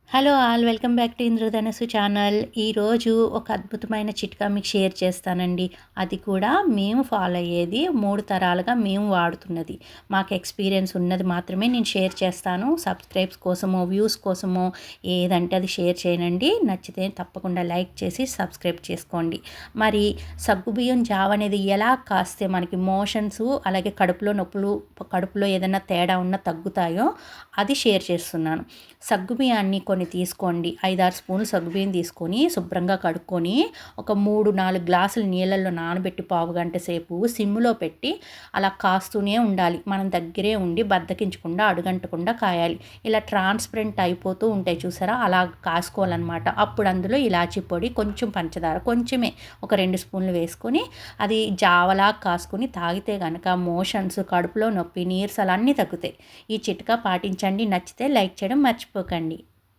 Hello all welcome back to ఇంద్రధనస్సు channel. ఈరోజు ఒక అద్భుతమైన చిట్కా మీకు షేర్ చేస్తానండి. అది కూడా మేము ఫాలో అయ్యేది 3 తరాలుగా మేము వాడుతున్నది. మాకు ఎక్స్పీరియన్స్ ఉన్నది మాత్రమే నేను షేర్ చేస్తాను. సబ్స్క్రైబ్స్ కోసమో వ్యూస్ కోసమో ఏదంటే అది షేర్ చేయనండి. నచ్చితే తప్పకుండా లైక్ చేసి సబ్స్క్రైబ్ చేసుకోండి. మరి సగ్గుబియ్యం జావ అనేది ఎలా కాస్తే మనకి మోషన్స్ అలాగే కడుపులో నొప్పులు, కడుపులో ఏదైనా తేడా ఉన్నా తగ్గుతాయో అది షేర్ చేస్తున్నాను. సగ్గుబియ్యాన్ని కొన్ని తీసుకోండి. 5, 6 స్పూన్లు సగ్గుబియ్యం తీసుకొని శుభ్రంగా కడుక్కొని ఒక 3, 4 గ్లాసులు నీళ్ళల్లో నానబెట్టి పావుగంట సేపు సిమ్ములో పెట్టి అలా కాస్తూనే ఉండాలి. మనం దగ్గరే ఉండి బద్దకించకుండా అడుగంటకుండా కాయాలి. ఇలా ట్రాన్స్పరెంట్ అయిపోతూ ఉంటాయి చూసారా, అలా కాసుకోవాలన్నమాట. అప్పుడు అందులో ఇలాచీ పొడి, కొంచెం పంచదార, కొంచెమే ఒక 2 స్పూన్లు వేసుకొని అది జావలా కాసుకొని తాగితే కనుక మోషన్స్, కడుపులో నొప్పి, నీరసాలు అన్నీ తగ్గుతాయి. ఈ చిట్కా పాటించండి. నచ్చితే లైక్ చేయడం మర్చిపోకండి.